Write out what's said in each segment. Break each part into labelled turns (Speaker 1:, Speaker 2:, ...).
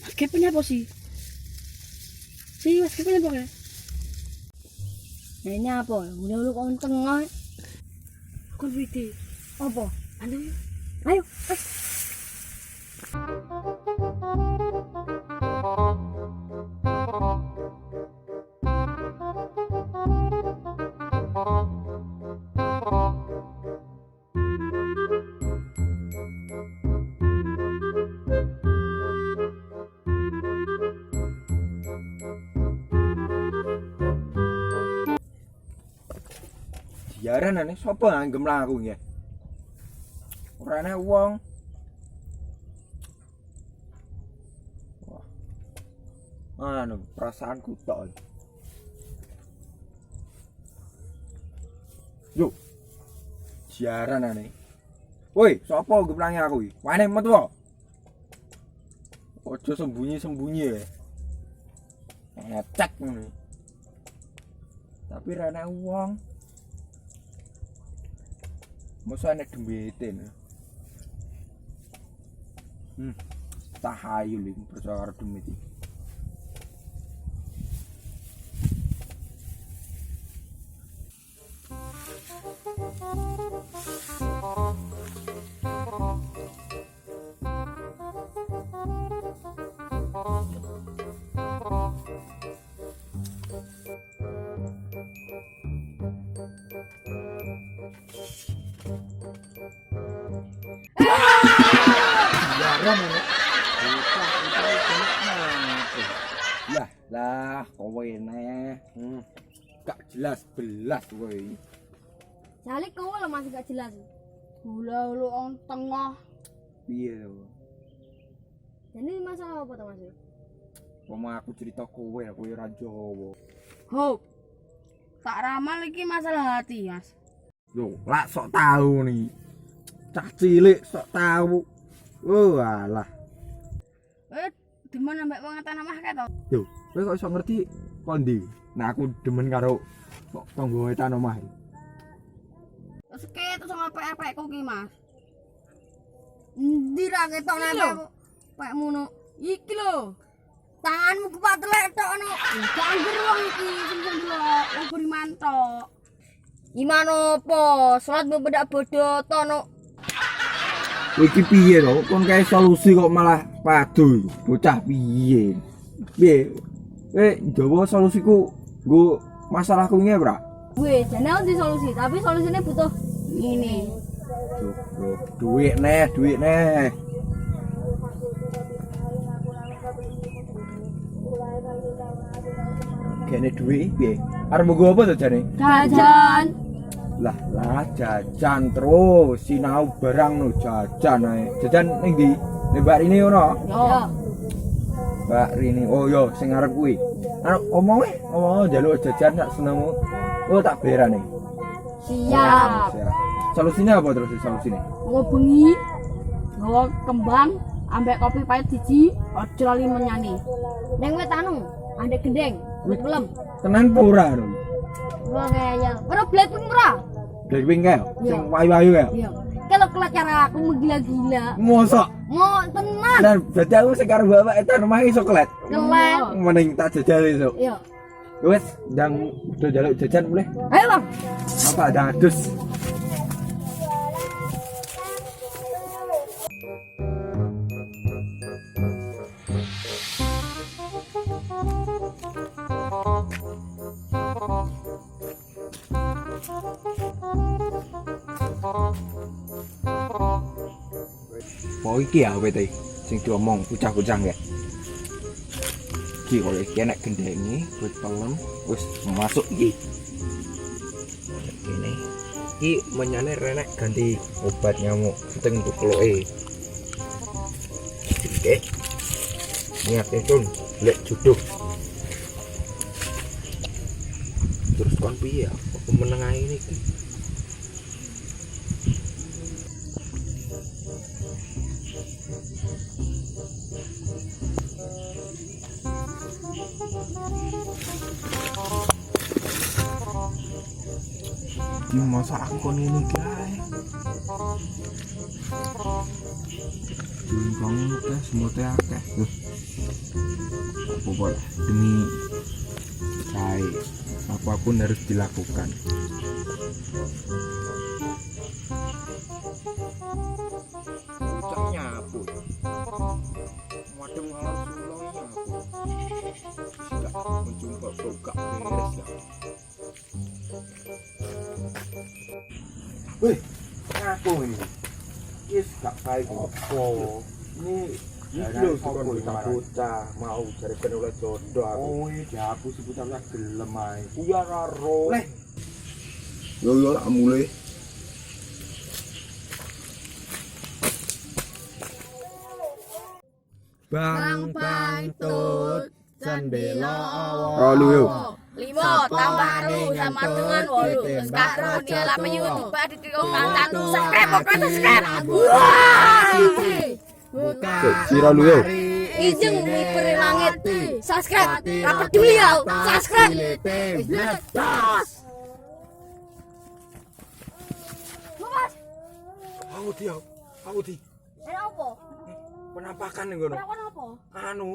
Speaker 1: Pakai punya apa sih? Mas punya apa? Nah, ini apa? Udah lu kau tengah. Kon video. Apa? Ayo. Ayo.
Speaker 2: Siaran ane sapa anggem laku ya. Ora ana wong. Wah. Anu, perasaanku tok. Yo. Siaran ane. Woi, sapa gemlangi aku iki? Wane metu kok. Ojo sembunyi-sembunyi ya. Ngecek ngono. Tapi ora ana wong. Masa ana dembetin. Tahayul iki percaya karo demit iki. Lah, kowe neh. Gak jelas belas kowe.
Speaker 1: Salik kowe lho masih gak jelas. Gula lu on tengah.
Speaker 2: Piye to?
Speaker 1: Jadi masalah apa to, Mas?
Speaker 2: Wong aku cerita kowe ora Jawa.
Speaker 1: Hop. Tak ramal iki masalah hati, Mas.
Speaker 2: Lho, lak sok tahu nih. Cah cilik sok tahu. Oh, alah.
Speaker 1: Demen ambek wong tanah mah kae to.
Speaker 2: Yo, kowe kok iso ngerti kondi? Nah, aku demen karo tangga etan omah.
Speaker 1: Terus ketok sing apik-apikku ki, Mas. Endi ra ketok nempel pek ngono. Iki lho. Tanganmu kepatlek tok ono. Janggir wong iki sing delok wong beriman tok. Gimana apa? Salat bedak bodoh to no.
Speaker 2: Iki piye to? Kon kae solusi kok malah padu. Bocah piye? Piye? Njowo solusiku nggo masalahku ngene, Bra.
Speaker 1: Weh, jane ono solusi, tapi solusine butuh ini.
Speaker 2: Duit neh. Kene duit piye? Arep nggo apa to jane?
Speaker 1: Jajan.
Speaker 2: Lah jajan terus sinau barang no jajan ae. Jajan ning ndi? Ning Mbak Rini ngono.
Speaker 1: Yo.
Speaker 2: Mbak Rini. Oh yo sing arep kuwi. Arep omong njaluk jajan sak senengmu. Oh tak berane.
Speaker 1: Siap.
Speaker 2: Solusinya apa terus solusinya?
Speaker 1: Nggo bengi. Nggawa kembang ambek kopi pahit siji, aja lali menyani. Ning wetanu, andek gendeng, wit pelem.
Speaker 2: Tenan pura lho.
Speaker 1: Ora ngeyel. Ora Blackpink ora?
Speaker 2: Blackpink kae. Sing wayu-wayu kae.
Speaker 1: Iya. Kalau kelat cara aku menggila-gila.
Speaker 2: Mosok.
Speaker 1: Mau tenan.
Speaker 2: Dan berarti aku sing karo bapak etan omah iso kelet.
Speaker 1: Kelet.
Speaker 2: Mending tak jajal iso.
Speaker 1: Iya.
Speaker 2: Wes, ndang udah njaluk jajan boleh.
Speaker 1: Ayo, Bang.
Speaker 2: Apa ada adus? Mau iki ya wete sing diomong bocah-bocah ya. Iki kok iki enak gendenge wit pelem wis masuk iki. Kene. Iki menyane renek ganti obat nyamuk penting untuk kloke. Oke. Niat itu lek juduk. Terus kon piye aku menengah ini iki. Masa aku kon ini guys. Dun kamu teh semua teh akeh. Apa lah demi cai apapun harus dilakukan. Cak nyapu. Madem harus ulang nyapu. Sudah menjumpa buka beres ya. Wih, ngaku ini. Yes, gak baik apa. Ini lho saka bocah mau cari oleh jodoh aku. Oh, dihapus sebutan tak gelem ae. Iya karo. Leh. Yo tak mulai.
Speaker 1: Bang pantut sendela
Speaker 2: Oh, lu yo.
Speaker 1: 5 tambah ru sama dengan 8 sekarang dia lama YouTube di kontan subscribe
Speaker 2: Sira lu yo.
Speaker 1: Ijeng miper langit subscribe apa peduli ya subscribe
Speaker 2: Aku di.
Speaker 1: apa?
Speaker 2: Penampakan nih ngono.
Speaker 1: Apa?
Speaker 2: Anu,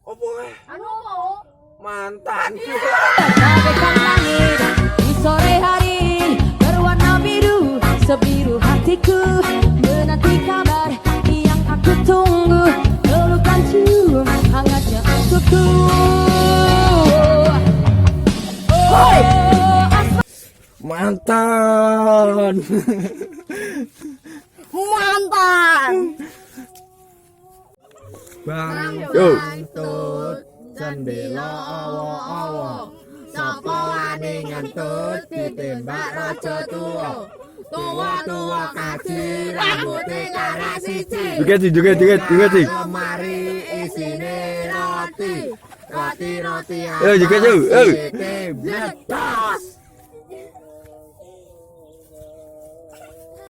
Speaker 2: opo
Speaker 1: Anu apa?
Speaker 2: mantan.
Speaker 3: Bagaikan langit di sore hari berwarna biru, sebiru hatiku menanti kabar yang aku tunggu, pelukan cium hangatnya untukku.
Speaker 2: Mantan.
Speaker 1: Mantan.
Speaker 2: Bang,
Speaker 1: Yo.
Speaker 3: Jendela awo-awo, sapa wani ngentut ditembak raja tuwa. Tua-tua kaji rambute lara siji.
Speaker 2: Juga.
Speaker 3: Lemari isine roti. Roti-roti
Speaker 2: Yo, juga, yo.
Speaker 3: bledos.